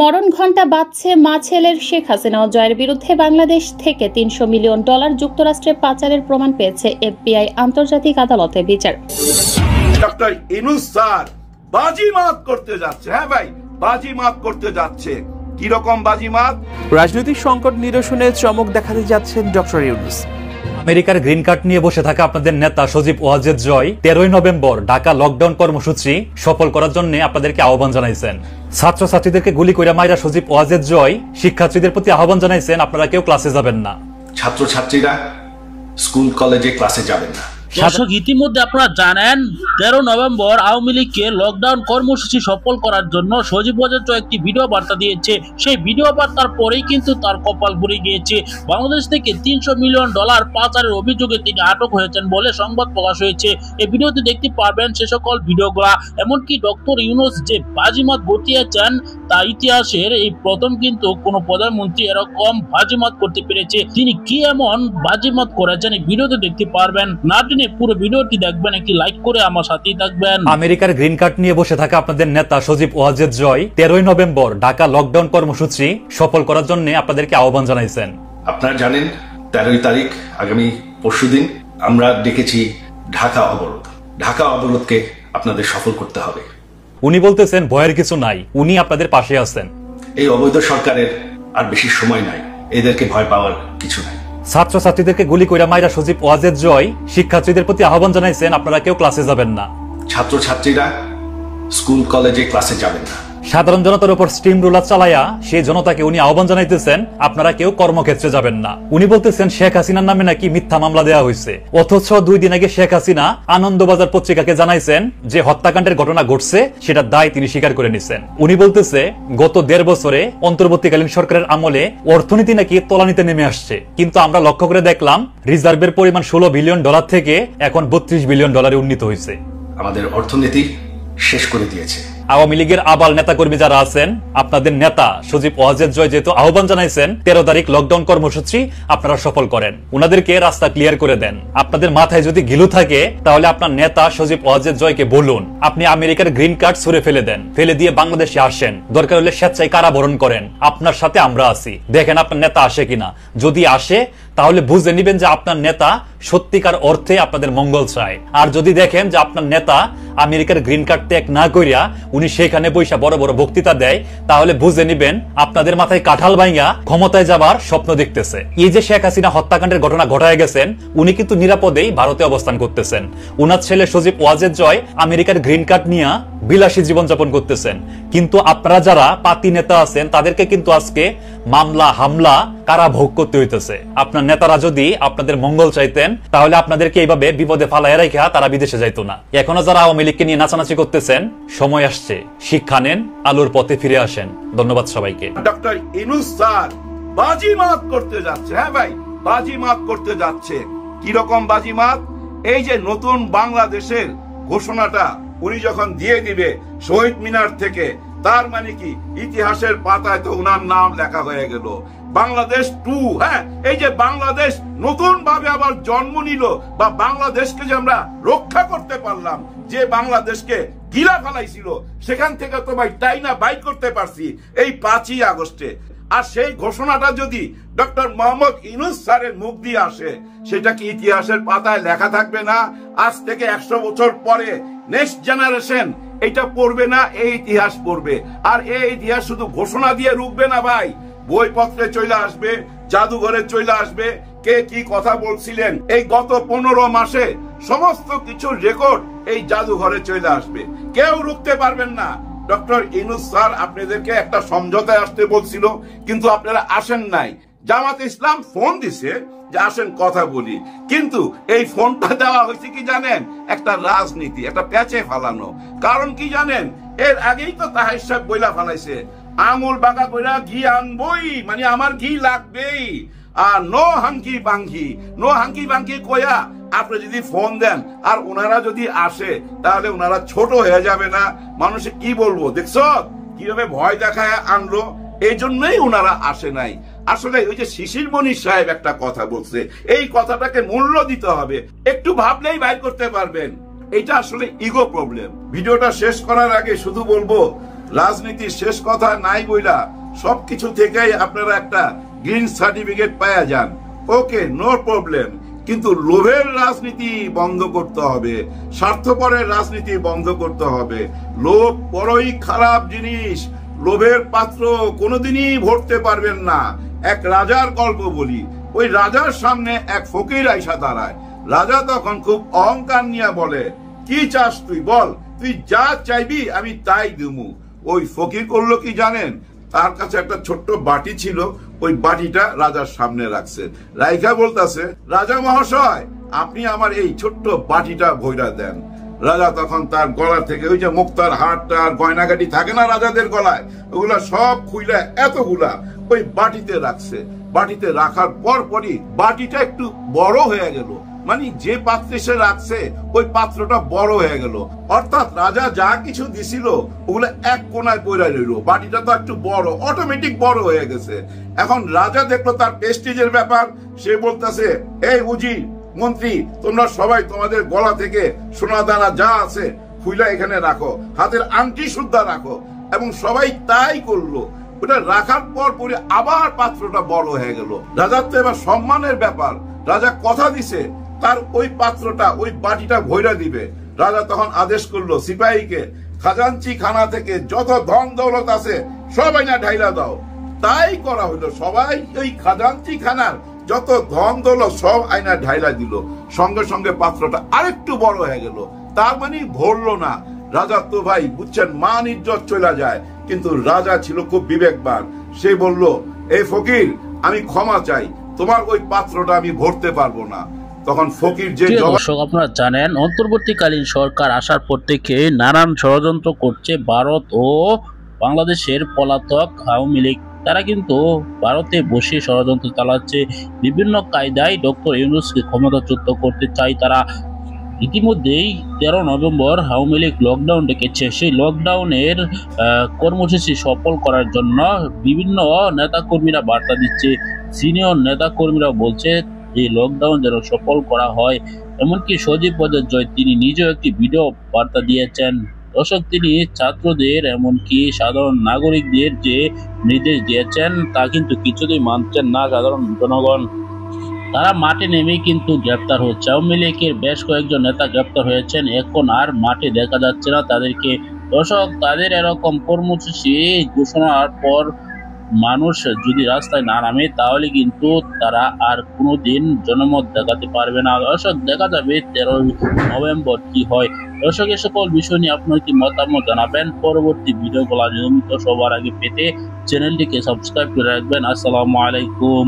মরণ ঘণ্টা বাজছে মা ছেলের শেখ হাসিনা ও জয়ের বিরুদ্ধে বাংলাদেশ থেকে $300 মিলিয়ন যুক্তরাষ্ট্রে পাচারের প্রমাণ পেয়েছে এফবিআই আন্তর্জাতিক আদালতে বিচার। ডক্টর ইউনূস স্যার বাজিমাত করতে যাচ্ছে। হ্যাঁ ভাই, বাজিমাত করতে যাচ্ছে। কি রকম বাজিমাত? রাজনৈতিক সংকট নিরসনে চমক দেখাতে যাচ্ছেন ডক্টর ইউনূস। আমেরিকার গ্রিন কার্ড নিয়ে বসে থাকা আপনাদের নেতা সজীব ওয়াজেদ জয় 13 নভেম্বর ঢাকা লকডাউন কর্মসূচি সফল করার জন্য আপনাদেরকে আহ্বান জানাইছেন। ছাত্রছাত্রীদেরকে গুলি করে মাইরা সজীব ওয়াজেদ জয় শিক্ষার্থীদের প্রতি আহ্বান জানাইছেন আপনারা কেউ ক্লাসে যাবেন না। ছাত্রছাত্রীরা স্কুল কলেজে ক্লাসে যাবেন না। দর্শক, ইতিমধ্যে আপনারা জানেন 13 নভেম্বর আওয়ামী লীগকে লকডাউন কর্মসূচি সফল করার জন্য সজীব ওয়াজেদ জয় একটি ভিডিও বার্তা দিয়েছে। সেই ভিডিও বার্তার পরেই কিন্তু তার কপাল পুড়ে গিয়েছে। বাংলাদেশ থেকে $300 মিলিয়ন পাচারের অভিযোগে তিনি আটক হয়েছেন বলে সংবাদ প্রকাশ হয়েছে। এই ভিডিওতে দেখতে পারবেন সে সকল ভিডিওগুলা। এমনকি ডক্টর ইউনূস যে বাজিমাত ঘটিয়েছেন তা ইতিহাসের এই প্রথম কিন্তু কোন প্রধানমন্ত্রী এরকম বাজিমাত করতে পেরেছে। তিনি কি এমন বাজিমাত করেছেন এই ভিডিওতে দেখতে পারবেন। না পুরো ভিডিওটি দেখবেন, একটি লাইক করে আমার সাথেই থাকবেন। আমেরিকার গ্রিন কার্ড নিয়ে বসে থাকা আপনাদের নেতা সজীব ওয়াজেদ জয় 13 নভেম্বর ঢাকা লকডাউন কর্মসূচি সফল করার জন্য আপনাদেরকে আহ্বান জানাইছেন। আপনারা জানেন 13 তারিখ আগামী পরশুদিন আমরা ডেকেছি ঢাকা অবরোধ। ঢাকা অবরোধকে আপনাদের সফল করতে হবে। উনি বলতেছেন ভয়ের কিছু নাই, উনি আপনাদের পাশে আছেন। এই অবৈধ সরকারের আর বেশি সময় নাই, এদেরকে ভয় পাওয়ার কিছু নাই। ছাত্রছাত্রীদেরকে গুলি কইরা মাইরা সজীব ওয়াজেদ জয় শিক্ষার্থীদের প্রতি আহ্বান জানাইছেন আপনারা কেউ ক্লাসে যাবেন না। ছাত্রছাত্রীরা স্কুল কলেজে ক্লাসে যাবেন না। সাধারণ জনতার উপর স্টিম রোলার চালায়া সেই জনতাকে উনি আহ্বান জানাইতেছেন আপনারা কেউ কর্মক্ষেত্রে যাবেন না। উনি বলতেছেন শেখ হাসিনার নামে নাকি মিথ্যা মামলা দেওয়া হয়েছে, অথচ 2 দিন আগে শেখ হাসিনা আনন্দবাজার পত্রিকাকে জানাইছেন যে হত্যাকাণ্ডের ঘটনা ঘটছে সেটার দায় তিনি স্বীকার করে নিছেন। উনি বলতেছে গত 1.5 বছরে অন্তর্বর্তীকালীন সরকারের আমলে অর্থনীতি নাকি তলানিতে নেমে আসছে, কিন্তু আমরা লক্ষ্য করে দেখলাম রিজার্ভের পরিমাণ $16 বিলিয়ন থেকে এখন $32 বিলিয়ন উন্নীত হয়েছে। আমাদের অর্থনীতি শেষ করে দিয়েছে। আওয়ামী লীগের আবাল নেতাকর্মী যারা আছেন, আপনাদের নেতা সজীব ওয়াজেদ জয় যেহেতু আহ্বান জানাইছেন 13 তারিখ লকডাউন কর্মসূচি আপনারা সফল করেন, উনাদেরকে রাস্তা ক্লিয়ার করে দেন। আপনাদের মাথায় যদি গিলু থাকে তাহলে আপনার নেতা সজীব ওয়াজেদ জয়কে বলুন আপনি আমেরিকার গ্রিন কার্ড ছুঁড়ে ফেলে দেন, ফেলে দিয়ে বাংলাদেশে আসেন, দরকার হলে স্বেচ্ছায় কারাবরণ করেন, আপনার সাথে আমরা আছি। দেখেন আপনার নেতা আসে কিনা। যদি আসে তাহলে বুঝে নিবেন যে আপনার নেতা সত্যিকার অর্থে আপনাদের মঙ্গল চায়। আর যদি দেখেন যে আপনার নেতা আমেরিকার গ্রিন কার্ড ত্যাগ না করিয়া উনি সেখানে বৈশা বড় বড় বক্তৃতা দেয়, তাহলে বুঝে নিবেন আপনাদের মাথায় কাঁঠাল ভাঙা ক্ষমতায় যাবার স্বপ্ন দেখতেছে। এই যে শেখ হাসিনা হত্যাকাণ্ডের ঘটনা ঘটায় গেছেন, উনি কিন্তু নিরাপদেই ভারতে অবস্থান করতেছেন। উনার ছেলে সজীব ওয়াজেদ জয় আমেরিকার গ্রিন কার্ড নিয়ে বিলাসী জীবনযাপন করতেছেন। কিন্তু আপনারা যারা পাতি নেতা আছেন তাদেরকে কিন্তু আজকে মামলা হামলা কারা ভোগ করতে হইতেছে। আপনার নেতারা যদি আপনাদের মঙ্গল চাইতেন তাহলে আপনাদেরকে এইভাবে বিপদে ফালাইয়া রাখা তারা বিদেশে যাইতো না। এখনো যারা আওয়ামী লীগকে নিয়ে নাচানাচি করতেছেন, সময় আসছে, শিক্ষা নেন, আলোর পথে ফিরে আসেন। ধন্যবাদ সবাইকে। ডক্টর ইউনূস স্যার বাজিমাত করতে যাচ্ছে। হ্যাঁ ভাই, বাজিমাত করতে যাচ্ছে। কি রকম বাজিমাত? এই যে নতুন বাংলাদেশের ঘোষণাটা উনি যখন দিয়ে দিবে শহীদ মিনার থেকে, তার মানে কি ইতিহাসের পাতায় তো উনার নাম লেখা হয়ে গেল। বাংলাদেশ 2, হ্যাঁ, এই যে বাংলাদেশ নতুন ভাবে আবার জন্ম নিল, বা বাংলাদেশকে যে আমরা রক্ষা করতে পারলাম, যে বাংলাদেশকে গিলা ফেলাইছিল সেখান থেকে তো ভাই টাইনা বাইর করতে পারছি এই 5ই আগস্টে। আর সেই ঘোষণাটা যদি ডক্টর মোহাম্মদ ইউনূস স্যারের মুখ দিয়ে আসে, সেটা কি ইতিহাসের পাতায় লেখা থাকবে না? আজ থেকে 100 বছর পরে নেক্সট জেনারেশন এটা পড়বে না, এই ইতিহাস পড়বে। আর এই ইতিহাস শুধু ঘোষণা দিয়ে রুখবে না ভাই, বইপত্রে চলে আসবে, জাদুঘরে চলে আসবে, কে কি কথা বলছিলেন এই গত 15 মাসে সমস্ত কিছুর রেকর্ড এই জাদুঘরে চলে আসবে। কেউ রুখতে পারবেন না। ডক্টর ইউনূস স্যার আপনাদেরকে একটা সমঝোতায় আসতে বলছিল, কিন্তু আপনারা আসেন নাই। জামাত ইসলাম ফোন দিছে যে আসেন কথা বলি, কিন্তু এই ফোনটা দেওয়া হয়েছে কি জানেন? একটা রাজনীতি, একটা প্যাচে ফালানো। কারণ কি জানেন? এর আগেই তো তাহের সাহেব বইলা ফালাইছে আঙুল বাঁকা কইরা ঘি আনবই, মানে আমার ঘি লাগবেই, আর নো হাঙ্কি বাঙ্কি, নো হাঙ্কি বাঙ্কি কইয়া আপনি যদি ফোন দেন আর ওনারা যদি আসে তাহলে ওনারা ছোট হয়ে যাবে না? মানুষে কি বলবো? দেখছো কিভাবে ভয় দেখায় আনলো? এই জন্যই ওনারা আসে নাই। আসলে ওই যে শিশির মনির সাহেব একটা কথা বলছে, এই কথাটাকে মূল্য দিতে হবে। একটু ভাবলেই বাইর করতে পারবেন। এটা আসলে ইগো প্রবলেম। ভিডিওটা শেষ করার আগে শুধু বলবো রাজনীতির শেষ কথা নাই বইলা সবকিছু থেকেই আপনারা একটা গ্রিন সার্টিফিকেট পাওয়া যান, ওকে, নো প্রবলেম। কিন্তু লোভের রাজনীতি বন্ধ করতে হবে, স্বার্থপরের রাজনীতি বন্ধ করতে হবে। লোভ বড়ই খারাপ জিনিস, লোভের পাত্র কোনোদিনই ভরতে পারবেন না। এক রাজার গল্প বলি। ওই রাজার সামনে এক ফকির আইসা দাঁড়ায়। রাজা তখন খুব অহংকার নিয়ে বলে, কি চাস তুই, বল, তুই যা চাইবি আমি তাই দিমু। ওই ফকির করলো কি জানেন, তার কাছে একটা ছোট্ট বাটি ছিল, ওই বাটিটা রাজার সামনে রাখছে, রাইখা বলতেছে, রাজা মহাশয় আপনি আমার এই ছোট্ট বাটিটা ভইরা দেন। রাজা তখন তার গলা থেকে ওই যে মুক্তার হারটা আর গয়নাগাটি থাকে না রাজাদের গলায়, ওগুলা সব খুইলা এতগুলা ওই বাটিতে রাখছে। বাটিতে রাখার পরই বাটিটা একটু বড় হয়ে গেল, মানে যে পাত্রে সে রাখছে ওই পাত্রটা বড় হয়ে গেল। অর্থাৎ রাজা যা কিছু দিছিল ওগুলো এক কোনায় পড়ে রইল, বাটিটা তো একটু বড়, অটোমেটিক বড় হয়ে গেছে। এখন রাজা দেখলো তার প্রেস্টিজের ব্যাপার, সে বলতেছে, এই উজির মন্ত্রী, তোমরা সবাই তোমাদের গলা থেকে সোনা দানা যা আছে খুইলা এখানে রাখো, হাতের আংটি সুদ্ধা রাখো। এবং সবাই তাই করলো। ওটা রাখার পরে আবার পাত্রটা বড় হয়ে গেল। রাজার তো এবার সম্মানের ব্যাপার, রাজা কথা দিছে তার ওই পাত্রটা, ওই বাটিটা ভইরা দিবে। রাজা তখন আদেশ করলো সিপাহীকে, খাজাঞ্চি খানা থেকে যত ধন দৌলত আছে সবাই না ঢাইলা দাও। তাই করা হলো, সবাই ওই খাজাঞ্চি খানার যত ধন দৌলত সব আইনা ঢাইলা দিল। সঙ্গে সঙ্গে পাত্রটা আরেকটু বড় হয়ে গেল, তার মানে ভরলো না। রাজা তো ভাই বুঝছেন, মান ইজ্জত চলে যায়, কিন্তু রাজা ছিল খুব বিবেকবান। সে বলল, এই ফকির আমি ক্ষমা চাই, তোমার ওই পাত্রটা আমি ভরতে পারবো না। তখন ফকির যে দর্শক আপনারা জানেন, অন্তর্বর্তীকালীন সরকার আসার পর থেকে নানান ষড়যন্ত্র করছে ভারত ও বাংলাদেশের পলাতক আওয়ামী লীগ। তারা কিন্তু ভারতে বসে ষড়যন্ত্র চালাচ্ছে, বিভিন্ন কায়দায় ডক্টর ইউনূসকে ক্ষমতাচ্যুত করতে চায় তারা। ইতিমধ্যেই 13 নভেম্বর আওয়ামী লীগ লকডাউন ডেকেছে। সেই লকডাউনের কর্মসূচি সফল করার জন্য বিভিন্ন নেতাকর্মীরা বার্তা দিচ্ছে। সিনিয়র নেতাকর্মীরা বলছে এই লকডাউন যেন সফল করা হয়। এমনকি সজীব ওয়াজেদ জয় তিনি নিজেও একটি ভিডিও বার্তা দিয়েছেন। দর্শক, তিনি ছাত্রদের এমনকি সাধারণ নাগরিকদের যে নির্দেশ দিয়েছেন তা কিন্তু কিছুতেই মানছেন না সাধারণ জনগণ। তারা মাঠে নেমেই কিন্তু গ্রেপ্তার হচ্ছে। আওয়ামী লীগের বেশ কয়েকজন নেতা গ্রেপ্তার হয়েছেন, এখন আর মাঠে দেখা যাচ্ছে না তাদেরকে। দর্শক, তাদের এরকম কর্মসূচি ঘোষণার পর মানুষ যদি রাস্তায় না নামে তাহলে কিন্তু তারা আর কোনোদিন জনমত দেখাতে পারবে না। দর্শক, দেখা যাবে 13 নভেম্বর কি হয়। দর্শক, এ সকল বিষয় নিয়ে আপনার কি মতামত জানাবেন। পরবর্তী ভিডিওগুলো নিয়মিত সবার আগে পেতে চ্যানেলটিকে সাবস্ক্রাইব করে রাখবেন। আসসালামু আলাইকুম।